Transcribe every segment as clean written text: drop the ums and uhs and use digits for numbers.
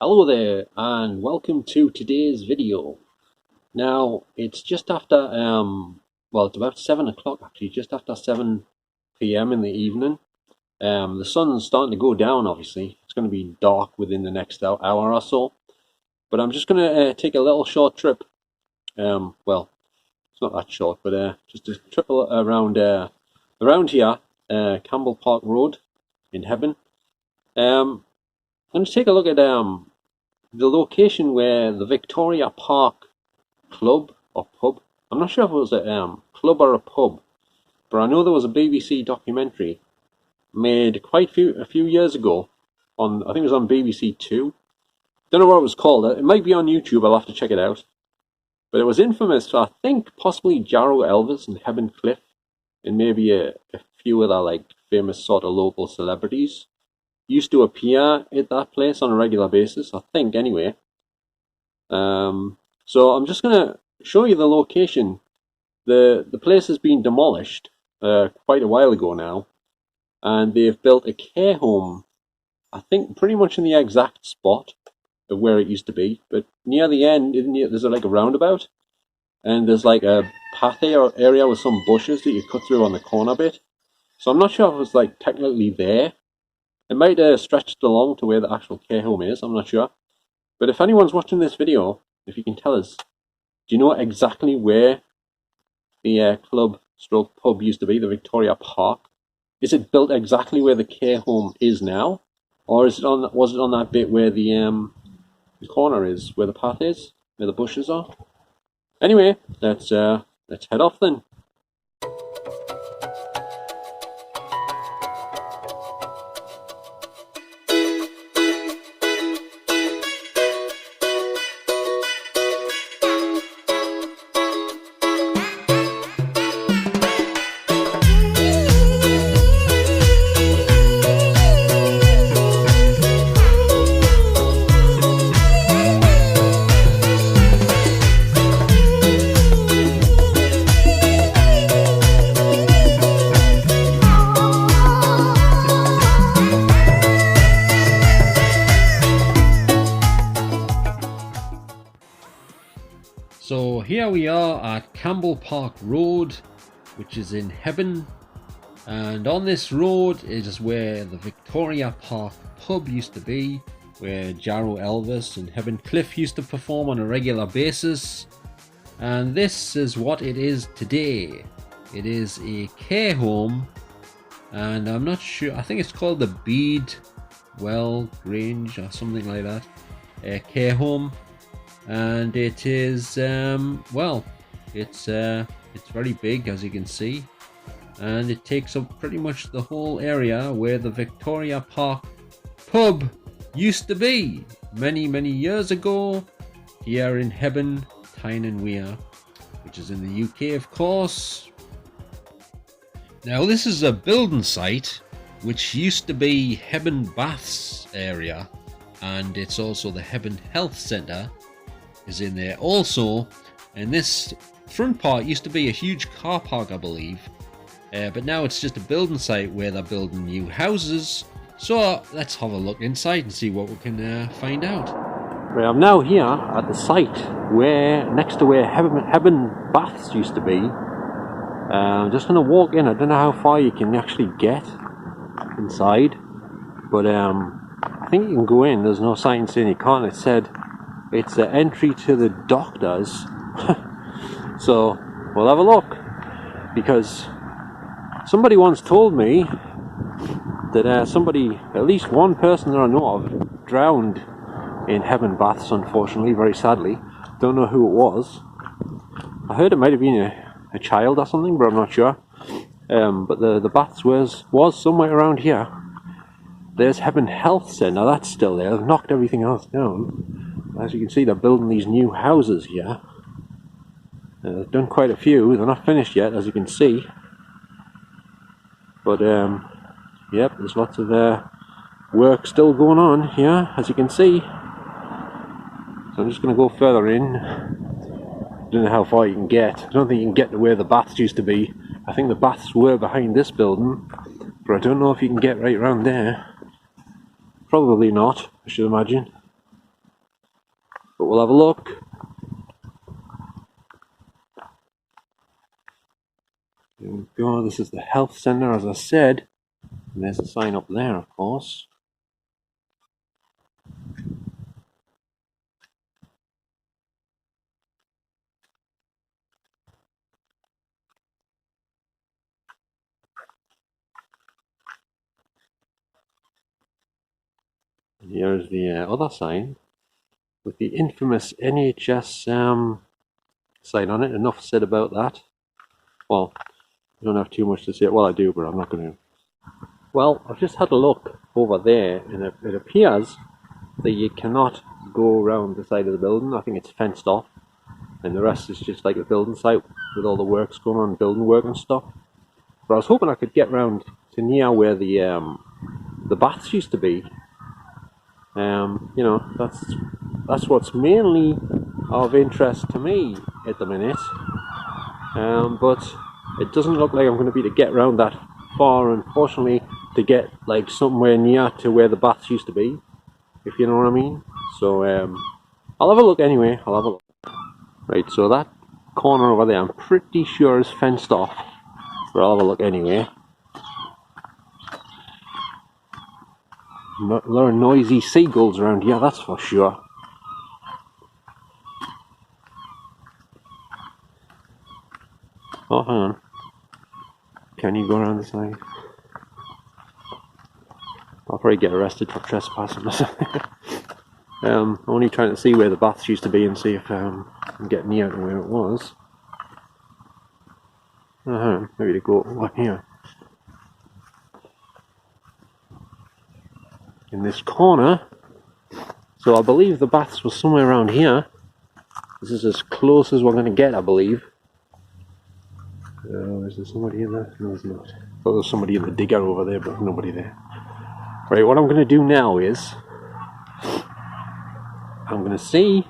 Hello there and welcome to today's video. Now it's just after well, it's about 7 o'clock actually, just after 7 p.m. in the evening. The sun's starting to go down. Obviously it's going to be dark within the next hour or so, but I'm just going to take a little short trip. Well, it's not that short, but just a trip around here, Campbell Park Road in Hebburn. I'm going to take a look at the location where the Victoria Park club or pub, I'm not sure if it was a club or a pub, but I know there was a BBC documentary made quite a few years ago on, I think it was on BBC Two. Don't know what it was called. It might be on YouTube. I'll have to check it out. But it was infamous for, I think, possibly Jarrow Elvis and Hebburn Cliff, and maybe a few other like famous sort of local celebrities used to appear at that place on a regular basis, I think, anyway. So I'm just going to show you the location. The place has been demolished quite a while ago now, and they've built a care home, I think pretty much in the exact spot of where it used to be, but near the end, there's like a roundabout, and there's like a path area with some bushes that you cut through on the corner bit. So I'm not sure if it was like technically there. It might stretched along to where the actual care home is, I'm not sure. But if anyone's watching this video, if you can tell us, do you know exactly where the club stroke pub used to be, the Victoria Park? Is it built exactly where the care home is now? Or was it on that bit where the corner is, where the path is, where the bushes are? Anyway, let's head off then. So here we are at Campbell Park Road, which is in Hebburn, and on this road is where the Victoria Park pub used to be, where Jarrow Elvis and Hebburn Cliff used to perform on a regular basis. And this is what it is today. It is a care home, and I'm not sure, I think it's called the Beadwell Grange or something like that, a care home. And it is well, it's very big, as you can see, and it takes up pretty much the whole area where the Victoria Park pub used to be many years ago, here in Hebburn, Tyne and Wear, which is in the UK, of course. Now this is a building site which used to be Hebburn Baths area, and it's also the Hebburn Health Centre is in there also. And this front part used to be a huge car park, I believe, but now it's just a building site where they're building new houses. So let's have a look inside and see what we can find out. Right, I'm now here at the site where, next to where Hebburn Baths used to be. I'm just going to walk in. I don't know how far you can actually get inside, but I think you can go in. There's no sign saying you can't. It said it's the entry to the doctors. So we'll have a look, because somebody once told me that at least one person that I know of drowned in Hebburn Baths, unfortunately, very sadly. Don't know who it was. I heard it might have been a child or something, but I'm not sure. But the baths was somewhere around here. There's Hebburn Health Centre, that's still there. They've knocked everything else down. As you can see, they're building these new houses here. They've done quite a few. They're not finished yet, as you can see. But yep, there's lots of work still going on here, as you can see. So I'm just going to go further in. I don't know how far you can get. I don't think you can get to where the baths used to be. I think the baths were behind this building, but I don't know if you can get right around there. Probably not, I should imagine. but we'll have a look. Here we go. This is the health centre, as I said. And there's a sign up there, of course. And here's the other sign with the infamous NHS sign on it. Enough said about that. Well, I don't have too much to say. Well, I do, but I'm not going to. Well, I've just had a look over there, and it appears that you cannot go around the side of the building. I think it's fenced off, and the rest is just like a building site with all the works going on, building work and stuff. But I was hoping I could get round to near where the baths used to be. You know, that's what's mainly of interest to me at the minute. But it doesn't look like I'm going to be able to get round that far, unfortunately, to get like somewhere near to where the baths used to be, if you know what I mean. So I'll have a look anyway. I'll have a look. Right, so that corner over there, I'm pretty sure is fenced off, but I'll have a look anyway. A lot of noisy seagulls around here, that's for sure. Oh, hang on. Can you go around the side? I'll probably get arrested for trespassing. I'm only trying to see where the baths used to be and see if I can get near to where it was. Maybe to go up here. In this corner. So I believe the baths were somewhere around here. This is as close as we're going to get, I believe. Is there somebody in there? No, there's not. I thought there was somebody in the digger over there, but nobody there. Right, what I'm going to do now is I'm going to see.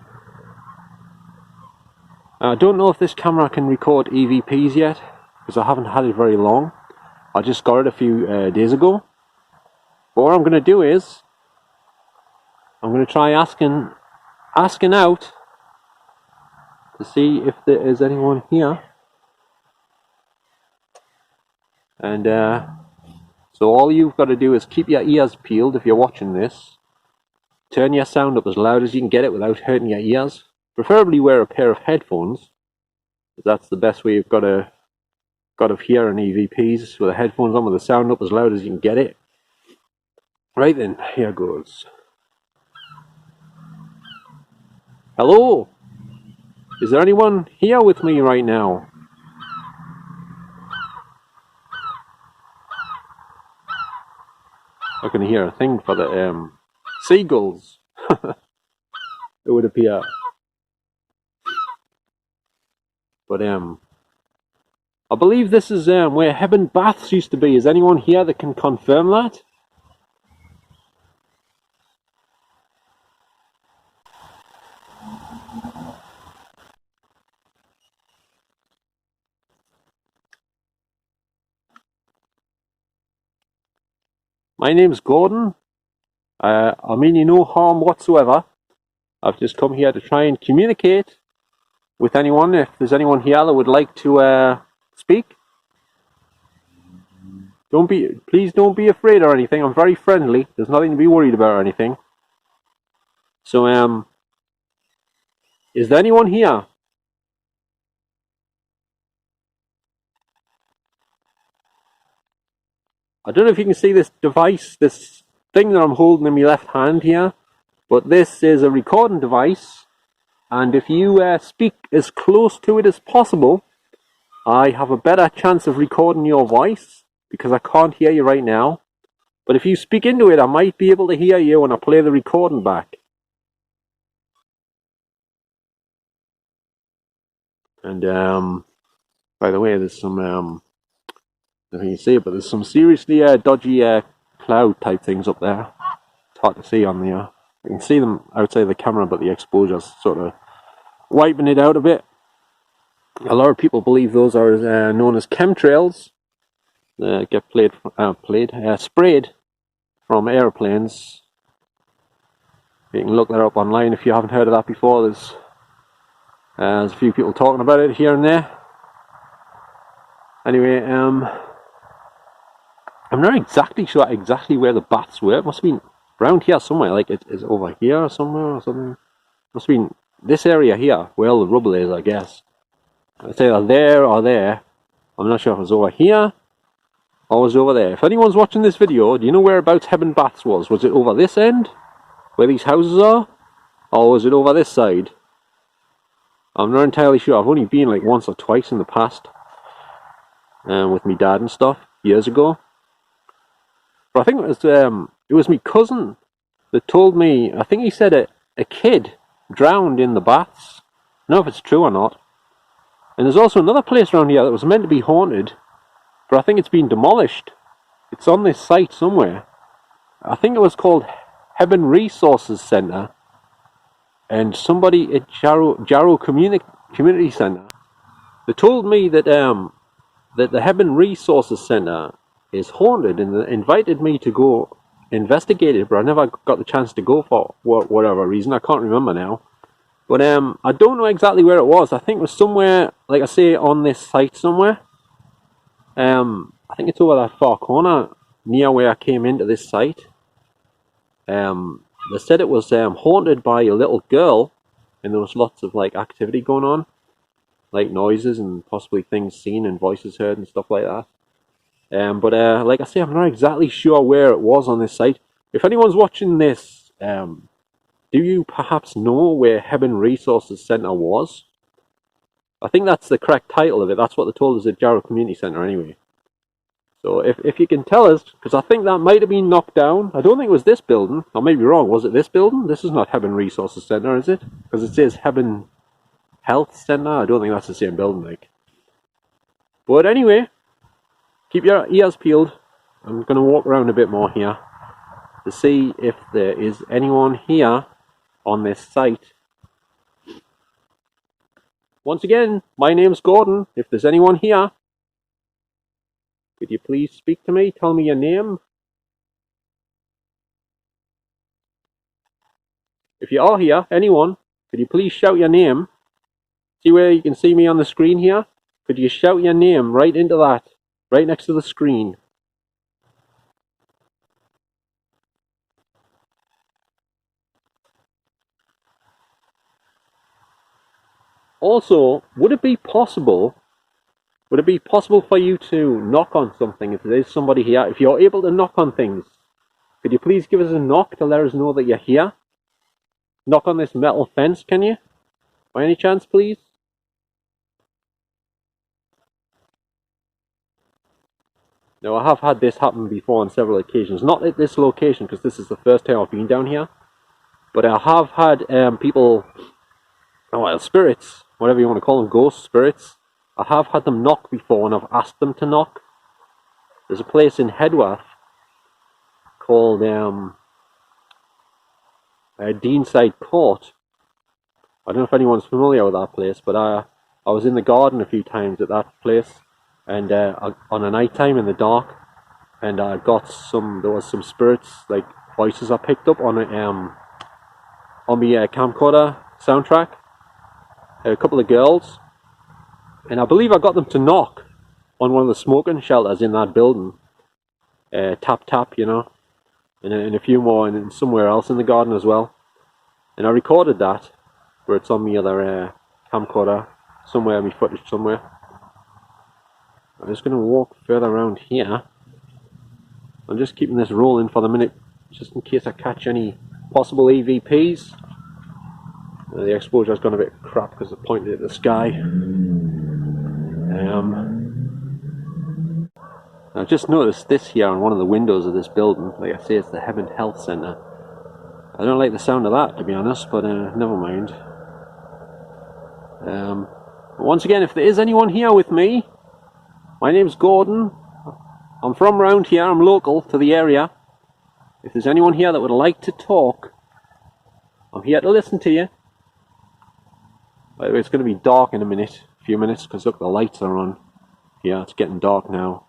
I don't know if this camera can record EVPs yet, because I haven't had it very long. I just got it a few days ago. But what I'm going to do is I'm going to try asking out to see if there is anyone here. And so all you've got to do is keep your ears peeled if you're watching this. Turn your sound up as loud as you can get it without hurting your ears. Preferably wear a pair of headphones, because that's the best way you've got of hearing EVPs, with the headphones on with the sound up as loud as you can get it. Right then, here goes. Hello? Is there anyone here with me right now? I can hear a thing for the seagulls. It would appear. But I believe this is where Hebburn Baths used to be. Is anyone here that can confirm that? My name's Gordon. I mean you no harm whatsoever. I've just come here to try and communicate with anyone. If there's anyone here that would like to speak, please don't be afraid or anything. I'm very friendly. There's nothing to be worried about or anything. So is there anyone here? I don't know if you can see this device, this thing that I'm holding in my left hand here, but this is a recording device, and if you speak as close to it as possible, I have a better chance of recording your voice, because I can't hear you right now. But if you speak into it, I might be able to hear you when I play the recording back. And by the way, there's some I don't know if you can see it, but there's some seriously dodgy cloud type things up there. It's hard to see on the you can see them outside the camera, but the exposure's sort of wiping it out a bit. A lot of people believe those are known as chemtrails. Get sprayed from airplanes. You can look that up online if you haven't heard of that before. There's a few people talking about it here and there. Anyway, I'm not exactly sure where the baths were. It must have been around here somewhere, like it is over here somewhere or something. Must have been this area here, where all the rubble is, I guess. It's either there or there. I'm not sure if it was over here or was over there. If anyone's watching this video, do you know whereabouts Hebburn Baths was? Was it over this end, where these houses are? Or was it over this side? I'm not entirely sure. I've only been like once or twice in the past. With me dad and stuff, years ago. But I think it was my cousin that told me, I think he said a kid drowned in the baths. I don't know if it's true or not. And there's also another place around here that was meant to be haunted, but I think it's been demolished. It's on this site somewhere. I think it was called Hebburn Resources Centre, and somebody at Jarrow Community Centre, they told me that that the Hebburn Resources Centre is haunted, and they invited me to go investigate it, but I never got the chance to go for whatever reason. I can't remember now. But I don't know exactly where it was. I think it was somewhere, like I say, on this site somewhere. I think it's over that far corner near where I came into this site. They said it was haunted by a little girl, and there was lots of like activity going on, like noises and possibly things seen and voices heard and stuff like that. But like I say, I'm not exactly sure where it was on this site. If anyone's watching this, do you perhaps know where Hebburn Resources Centre was? I think that's the correct title of it. That's what they told us at Jarrow Community Centre anyway. So if you can tell us, because I think that might have been knocked down. I don't think it was this building. I may be wrong. Was it this building? This is not Hebburn Resources Centre, is it? Because it says Hebburn Health Centre. I don't think that's the same building, like. But anyway, keep your ears peeled. I'm going to walk around a bit more here to see if there is anyone here on this site. Once again, my name's Gordon. If there's anyone here, could you please speak to me? Tell me your name. If you are here, anyone, could you please shout your name? See where you can see me on the screen here? Could you shout your name right into that, right next to the screen? Also, would it be possible for you to knock on something if there is somebody here? If you're able to knock on things, could you please give us a knock to let us know that you're here? Knock on this metal fence, can you? By any chance, please? Now, I have had this happen before on several occasions. Not at this location, because this is the first time I've been down here. But I have had people, well, spirits, whatever you want to call them, ghost spirits. I have had them knock before, and I've asked them to knock. There's a place in Hedworth called Deanside Court. I don't know if anyone's familiar with that place, but I was in the garden a few times at that place, and on a night time in the dark, and I got there was some spirits, like voices I picked up on my camcorder soundtrack. A couple of girls, and I believe I got them to knock on one of the smoking shelters in that building. Tap tap, you know, and a few more, and somewhere else in the garden as well. And I recorded that, where it's on my other camcorder, somewhere, my footage somewhere. I'm just going to walk further around here. I'm just keeping this rolling for the minute, just in case I catch any possible EVPs. The exposure's gone a bit crap because I pointed at the sky. I've just noticed this here on one of the windows of this building. Like I say, it's the Hebburn Health Centre. I don't like the sound of that, to be honest, but never mind. Once again, if there is anyone here with me, my name's Gordon. I'm from around here, I'm local to the area. If there's anyone here that would like to talk, I'm here to listen to you. By the way, it's going to be dark in a few minutes, because look, the lights are on. Yeah, it's getting dark now.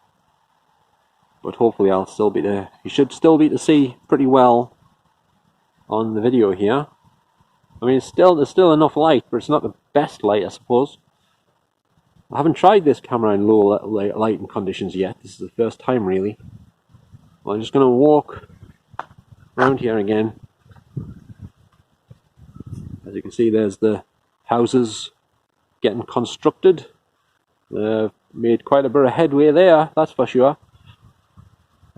But hopefully I'll still be there. You should still be to see pretty well. on the video here. I mean, there's still enough light, but it's not the best light, I suppose. I haven't tried this camera in low lighting conditions yet. This is the first time, really. Well, I'm just going to walk around here again. As you can see, there's the houses getting constructed. They've made quite a bit of headway there, that's for sure.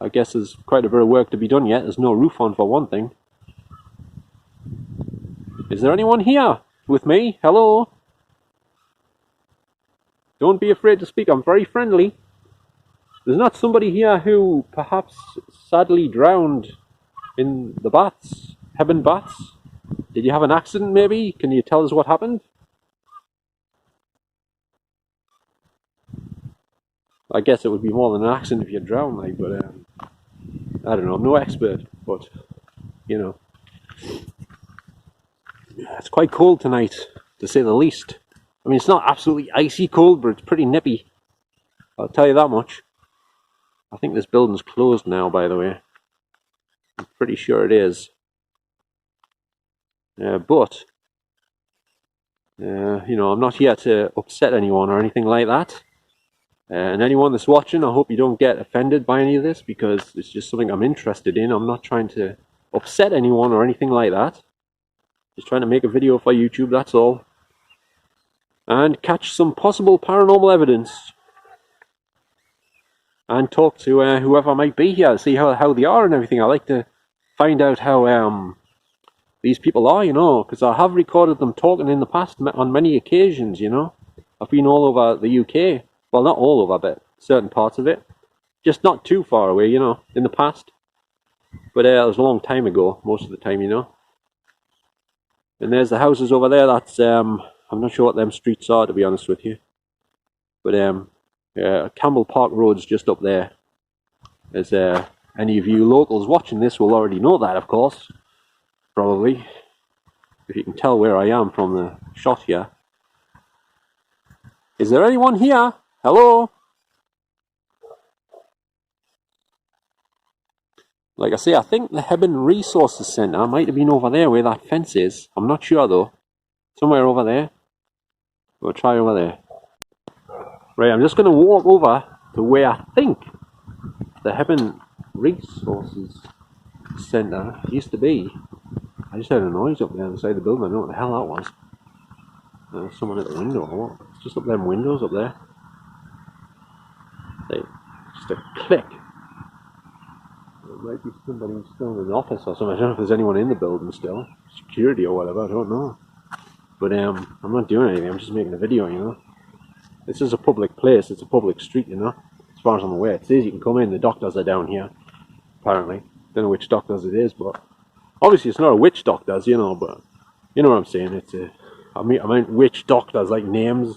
I guess there's quite a bit of work to be done yet. There's no roof on, for one thing. Is there anyone here with me? Hello? Don't be afraid to speak, I'm very friendly. There's not somebody here who perhaps sadly drowned in the baths, Hebburn Baths? Did you have an accident maybe? Can you tell us what happened? I guess it would be more than an accident if you drowned, like, but I don't know, I'm no expert, but you know. It's quite cold tonight, to say the least. I mean, it's not absolutely icy cold, but it's pretty nippy. I'll tell you that much. I think this building's closed now, by the way. I'm pretty sure it is. But, you know, I'm not here to upset anyone or anything like that. And anyone that's watching, I hope you don't get offended by any of this, because it's just something I'm interested in. I'm not trying to upset anyone or anything like that. Just trying to make a video for YouTube, that's all. And catch some possible paranormal evidence. And talk to whoever might be here, see how they are and everything. I like to find out how these people are, you know, because I have recorded them talking in the past on many occasions, you know. I've been all over the UK. Well, not all over, but certain parts of it. Just not too far away, you know, in the past. But it was a long time ago, most of the time, you know. And there's the houses over there. That's, I'm not sure what them streets are, to be honest with you. But Campbell Park Road's just up there. As any of you locals watching this will already know that, of course. Probably. If you can tell where I am from the shot here. Is there anyone here? Hello? Like I say, I think the Hebburn Resources Centre might have been over there where that fence is. I'm not sure though. Somewhere over there. We'll try over there. Right, I'm just going to walk over to where I think the Hebburn Resources Centre used to be. I just heard a noise up there on the side of the building. I don't know what the hell that was. Someone at the window or what? It's just up them windows up there. Just a click. There might be somebody still in the office or something. I don't know if there's anyone in the building still. Security or whatever, I don't know. But I'm not doing anything, I'm just making a video, you know. This is a public place, it's a public street, you know. As far as I'm aware, it says you can come in, the doctors are down here. Apparently. Don't know which doctors it is, but obviously it's not a witch doctors, you know, but you know what I'm saying. It's I mean witch doctors, like names,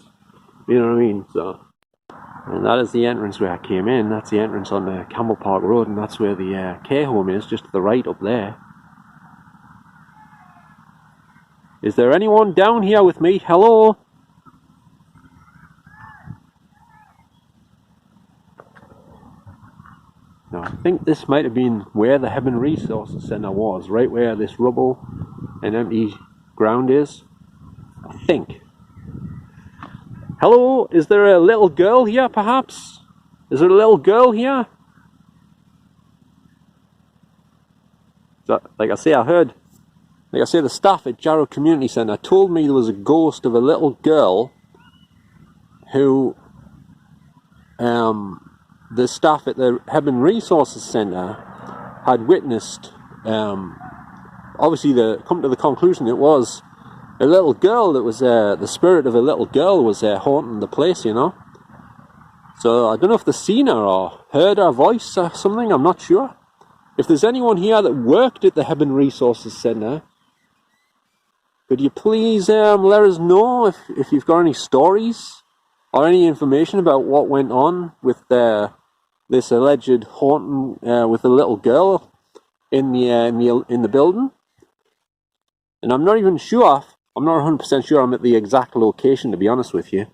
you know what I mean, so. And that is the entrance where I came in. That's the entrance on the Campbell Park Road, and that's where the care home is, just to the right up there. Is there anyone down here with me? Hello? Now, I think this might have been where the Hebburn Resources Centre was, right where this rubble and empty ground is. I think. Hello? Is there a little girl here, perhaps? Is there a little girl here? So, like I say, the staff at Jarrow Community Centre told me there was a ghost of a little girl who the staff at the Hebburn Resources Centre had witnessed. Obviously, come to the conclusion it was a little girl that was the spirit of a little girl was haunting the place, you know. So I don't know if they've seen her or heard her voice or something. I'm not sure. If there's anyone here that worked at the Hebburn Resources Centre, could you please let us know if you've got any stories or any information about what went on with this alleged haunting with a little girl in the building. And I'm not even sure. I'm not 100% sure I'm at the exact location, to be honest with you.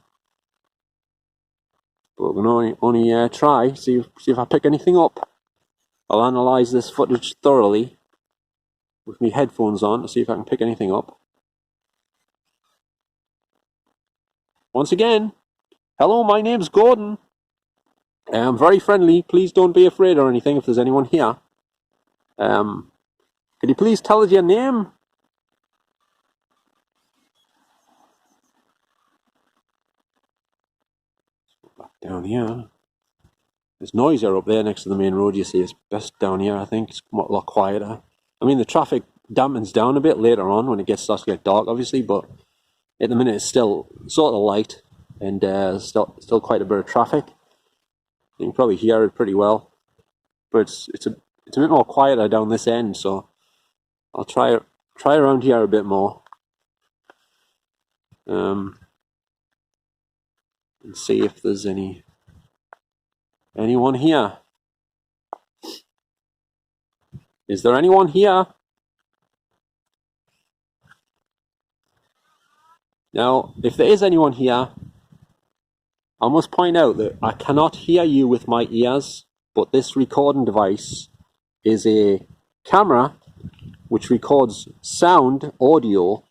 But we can only try, see if I pick anything up. I'll analyse this footage thoroughly with my headphones on to see if I can pick anything up. Once again, hello, my name's Gordon. I'm very friendly. Please don't be afraid or anything if there's anyone here. Could you please tell us your name? Back down here. There's noisier up there next to the main road, you see. It's best down here, I think. It's a lot quieter. I mean, the traffic dampens down a bit later on when it starts to get dark, obviously, but at the minute it's still sort of light and still quite a bit of traffic. You can probably hear it pretty well, but it's a bit more quieter down this end, so I'll try around here a bit more, and see if there's anyone here. Is there anyone here? Now, if there is anyone here, I must point out that I cannot hear you with my ears, but this recording device is a camera which records sound, audio,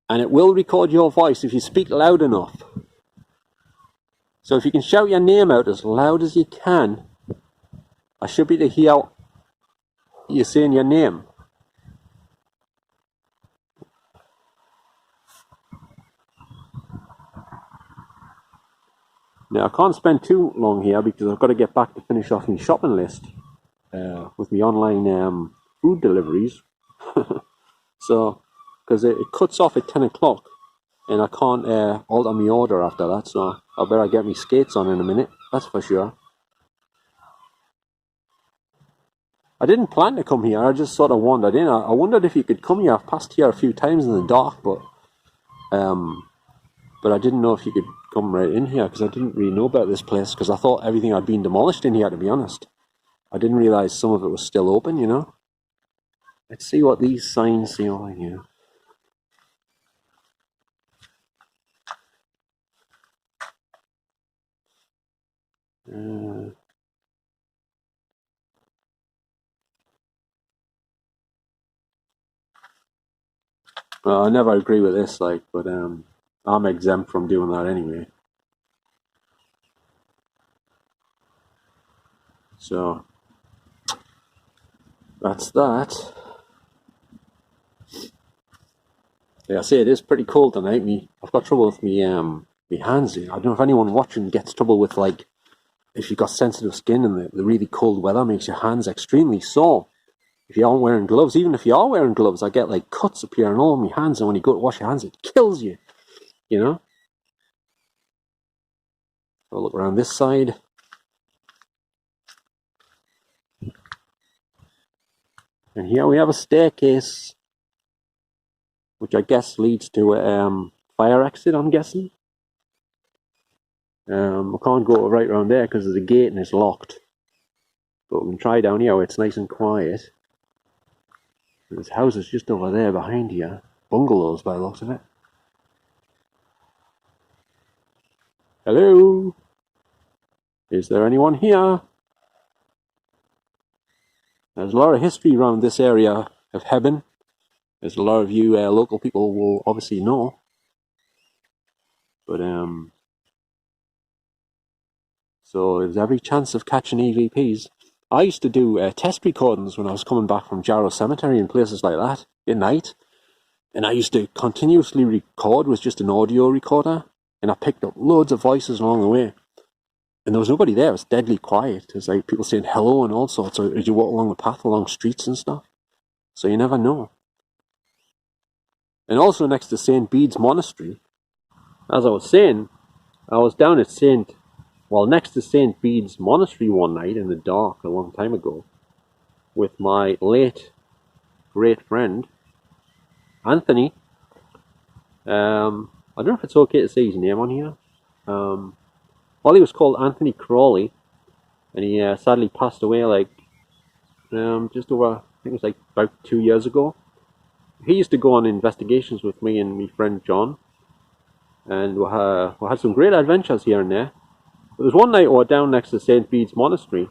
and it will record your voice if you speak loud enough. So if you can shout your name out as loud as you can, I should be able to hear you saying your name. Now, I can't spend too long here because I've got to get back to finish off my shopping list with my online food deliveries. So, because it cuts off at 10 o'clock and I can't alter my order after that, so I better get my skates on in a minute, that's for sure. I didn't plan to come here, I just sort of wandered in. I wondered if you could come here. I've passed here a few times in the dark, but I didn't know if you could come right in here because I didn't really know about this place because I thought everything had been demolished in here, to be honest. I didn't realise some of it was still open, you know. Let's see what these signs say over here. Well, I never agree with this, like, but I'm exempt from doing that anyway. So that's that. Yeah, I say it is pretty cold tonight. I've got trouble with me hands. I don't know if anyone watching gets trouble with, like, if you've got sensitive skin and the really cold weather makes your hands extremely sore. If you aren't wearing gloves, even if you are wearing gloves, I get like cuts appearing all over my hands, and when you go to wash your hands, it kills you, you know? So I'll look around this side. And here we have a staircase, which I guess leads to a fire exit, I'm guessing. I can't go right around there because there's a gate and it's locked. But we can try down here where it's nice and quiet. There's houses just over there behind here. Bungalows by the looks of it. Hello? Is there anyone here? There's a lot of history around this area of Hebburn, as a lot of you local people will obviously know. But so there's every chance of catching EVPs. I used to do test recordings when I was coming back from Jarrow Cemetery and places like that at night. And I used to continuously record with just an audio recorder. And I picked up loads of voices along the way. And there was nobody there. It was deadly quiet. There's like people saying hello and all sorts as you walk along the path, along streets and stuff. So you never know. And also next to St. Bede's Monastery, as I was saying, I was down at next to St. Bede's Monastery one night in the dark a long time ago with my late great friend, Anthony. I don't know if it's okay to say his name on here. Well, he was called Anthony Crawley, and he sadly passed away like just over, I think it was like about 2 years ago. He used to go on investigations with me and my friend John, and we had some great adventures here and there. There was one night we were down next to St. Bede's Monastery,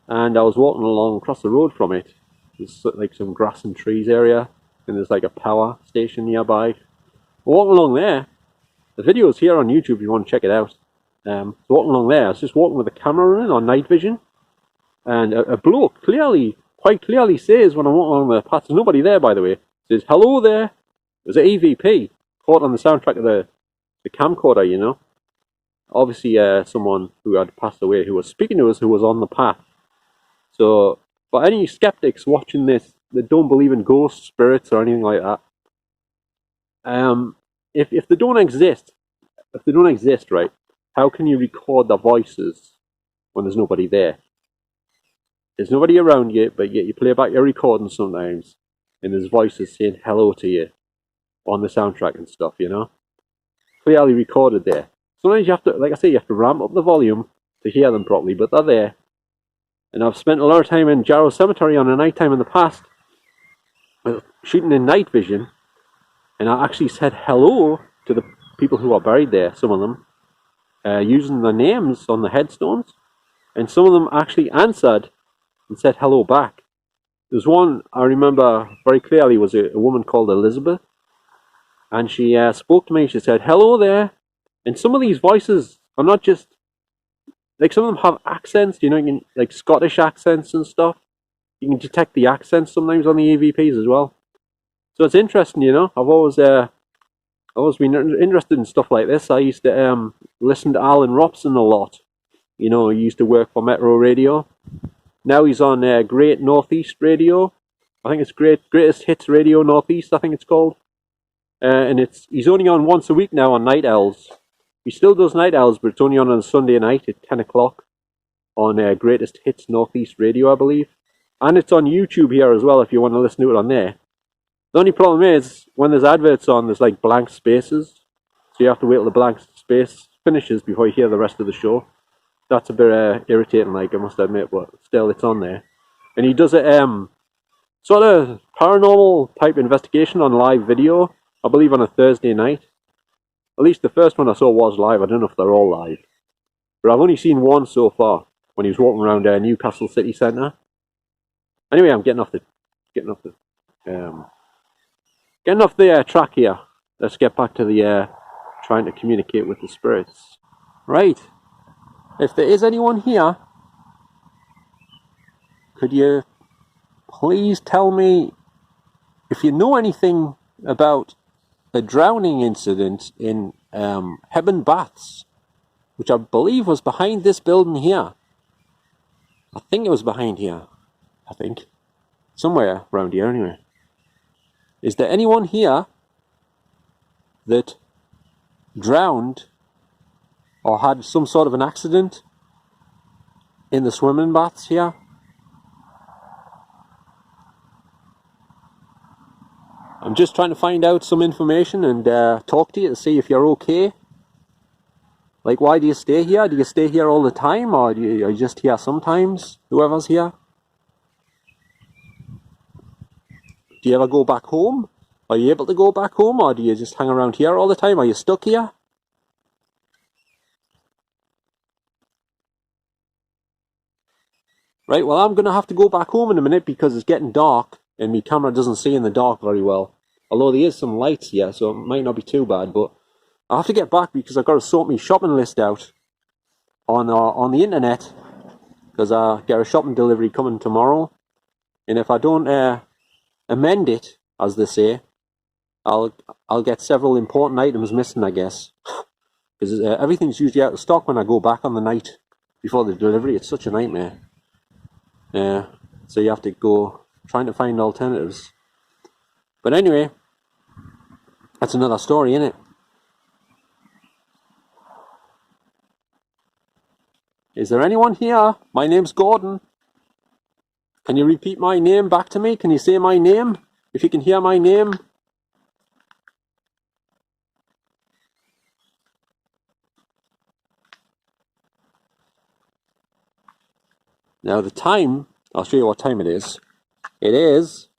and I was walking along across the road from it There's like some grass and trees area, and there's like a power station nearby. Walking along there, the video's here on YouTube if you want to check it out. Walking along there, I was just walking with a camera in on night vision, and a bloke quite clearly says when I'm walking along the path, there's nobody there by the way, says, "Hello there." There's an EVP caught on the soundtrack of the camcorder, you know. Obviously someone who had passed away who was speaking to us, who was on the path. So for any skeptics watching this that don't believe in ghosts, spirits or anything like that, if they don't exist, right, how can you record their voices when there's nobody there? There's nobody around you, but yet you play back your recording sometimes, and there's voices saying hello to you on the soundtrack and stuff, you know? Clearly recorded there. Sometimes you have to, like I say, you have to ramp up the volume to hear them properly, but they're there. And I've spent a lot of time in Jarrow Cemetery on a night time in the past, shooting in night vision, and I actually said hello to the people who are buried there, some of them, using their names on the headstones, and some of them actually answered and said hello back. There's one I remember very clearly, was a woman called Elizabeth, and she spoke to me. She said, "Hello there." And some of these voices are not just, like, some of them have accents, you know, you can, like Scottish accents and stuff. You can detect the accents sometimes on the EVPs as well. So it's interesting, you know. I've always been interested in stuff like this. I used to listen to Alan Robson a lot. You know, he used to work for Metro Radio. Now he's on Great Northeast Radio. I think it's Greatest Hits Radio Northeast, I think it's called. And he's only on once a week now on Night Owls. He still does Night Owls, but it's only on a Sunday night at 10 o'clock on Greatest Hits Northeast Radio, I believe. And it's on YouTube here as well if you want to listen to it on there. The only problem is, when there's adverts on, there's like blank spaces. So you have to wait till the blank space finishes before you hear the rest of the show. That's a bit irritating, like, I must admit, but still, it's on there. And he does a sort of paranormal type investigation on live video, I believe on a Thursday night. At least the first one I saw was live. I don't know if they're all live. But I've only seen one so far, when he was walking around Newcastle City Centre. Anyway, I'm getting off the track here. Let's get back to the trying to communicate with the spirits. Right. If there is anyone here, could you please tell me if you know anything about a drowning incident in Hebburn Baths, which I believe was behind this building here. I think it was behind here. I think. Somewhere around here anyway. Is there anyone here that drowned or had some sort of an accident in the swimming baths here? I'm just trying to find out some information and talk to you to see if you're okay. Like, why do you stay here? Do you stay here all the time, or are you just here sometimes, whoever's here? Do you ever go back home? Are you able to go back home, or do you just hang around here all the time? Are you stuck here? Right, well, I'm going to have to go back home in a minute because it's getting dark and my camera doesn't see in the dark very well. Although there is some lights here, so it might not be too bad, but I have to get back because I've got to sort my shopping list out on the internet, because I get a shopping delivery coming tomorrow, and if I don't amend it, as they say, I'll get several important items missing, I guess, because everything's usually out of stock when I go back on the night before the delivery. It's such a nightmare. So you have to go trying to find alternatives. But anyway, that's another story, isn't it? Is there anyone here? My name's Gordon. Can you repeat my name back to me? Can you say my name? If you can hear my name. Now the time, I'll show you what time it is. It is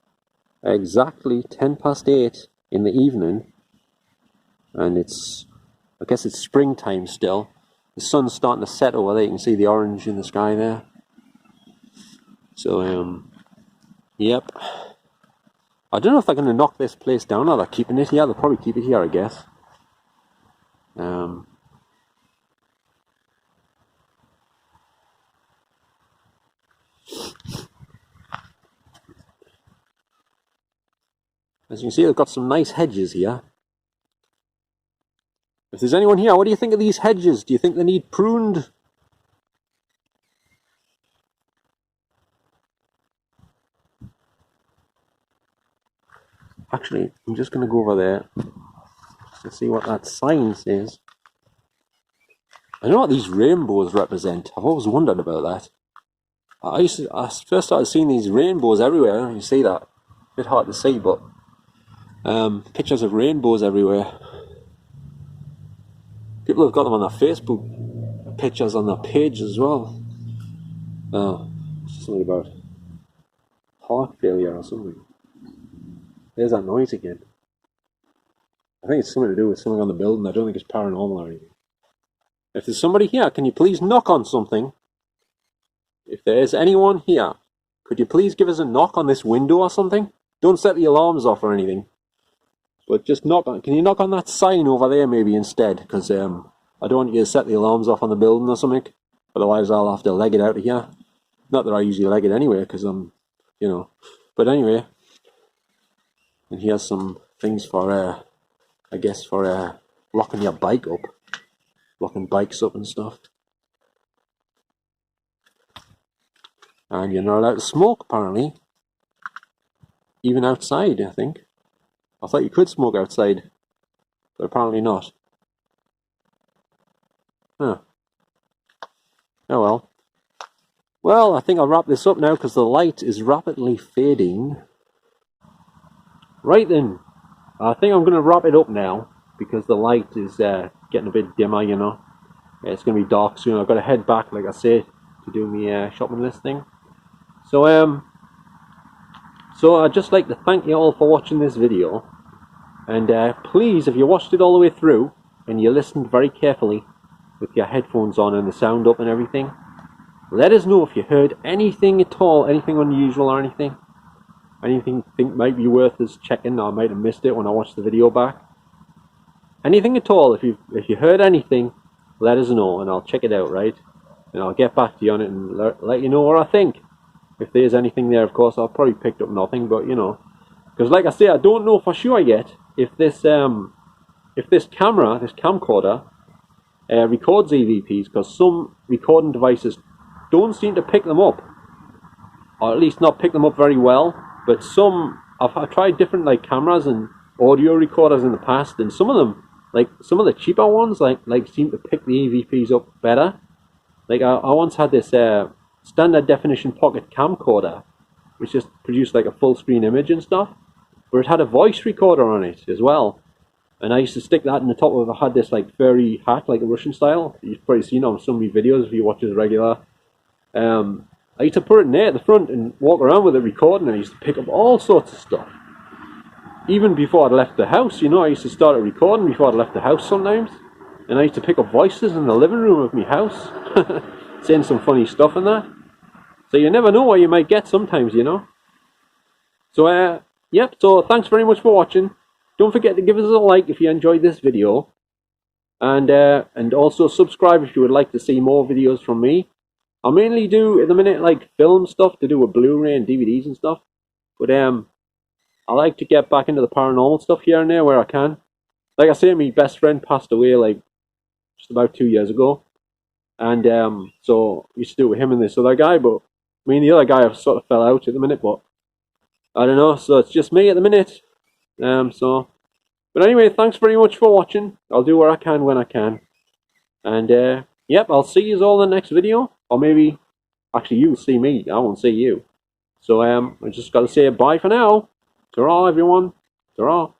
exactly 8:10 in the evening, and I guess it's springtime still. The sun's starting to set over there. You can see the orange in the sky there. So, Yep. I don't know if they're going to knock this place down or they're keeping it here. They'll probably keep it here, I guess. As you can see, they've got some nice hedges here. If there's anyone here, what do you think of these hedges? Do you think they need pruned? Actually, I'm just going to go over there to see what that sign says. I know what these rainbows represent. I've always wondered about that. I first started seeing these rainbows everywhere. You see that? A bit hard to see, but pictures of rainbows everywhere. People have got them on their Facebook pictures on their page as well. Oh, something about heart failure or something. There's that noise again. I think it's something to do with something on the building. I don't think it's paranormal or anything. If there's somebody here, can you please knock on something? If there is anyone here, could you please give us a knock on this window or something? Don't set the alarms off or anything. But just knock on. Can you knock on that sign over there maybe instead? Because I don't want you to set the alarms off on the building or something. Otherwise I'll have to leg it out of here. Not that I usually leg it anyway, because I'm, you know. But anyway. And here's some things for, I guess for locking your bike up. Locking bikes up and stuff. And you're not allowed to smoke, apparently. Even outside, I think. I thought you could smoke outside. But apparently not. Huh. Oh well. Well, I think I'll wrap this up now because the light is rapidly fading. Right then. I think I'm going to wrap it up now because the light is getting a bit dimmer, you know. It's going to be dark soon. I've got to head back, like I said, to do my shopping list thing. So I'd just like to thank you all for watching this video. And please, if you watched it all the way through and you listened very carefully with your headphones on and the sound up and everything, let us know if you heard anything at all, anything unusual or anything. Anything you think might be worth us checking. I might have missed it when I watched the video back. Anything at all, if you heard anything, let us know and I'll check it out, right? And I'll get back to you on it and let you know what I think. If there's anything there, of course, I'll probably picked up nothing, but you know. Because like I say, I don't know for sure yet if this camcorder records EVPs, because some recording devices don't seem to pick them up. Or at least not pick them up very well. But some, I've tried different like cameras and audio recorders in the past, and some of them, like some of the cheaper ones, like seem to pick the EVPs up better. Like I once had this standard definition pocket camcorder, which just produced like a full screen image and stuff, but it had a voice recorder on it as well. And I used to stick that in the top of it. I had this like furry hat, like a Russian style. You've probably seen on some of my videos if you watch it regular. I used to put it in there at the front and walk around with it recording. I used to pick up all sorts of stuff. Even before I'd left the house, you know, I used to start recording before I'd left the house sometimes. And I used to pick up voices in the living room of my house. Saying some funny stuff and that. So you never know what you might get sometimes, you know. So, yep, so thanks very much for watching. Don't forget to give us a like if you enjoyed this video. And also subscribe if you would like to see more videos from me. I mainly do, at the minute, like film stuff to do with Blu-ray and DVDs and stuff. But I like to get back into the paranormal stuff here and there where I can. Like I say, my best friend passed away like just about 2 years ago. And so I used to do it with him and this other guy. But me and the other guy have sort of fell out at the minute. But I don't know, so it's just me at the minute. But anyway, thanks very much for watching. I'll do what I can when I can. And yep, I'll see you all in the next video. Or maybe, actually you'll see me, I won't see you. So I just got to say bye for now. Ta-ra everyone. Ta-ra.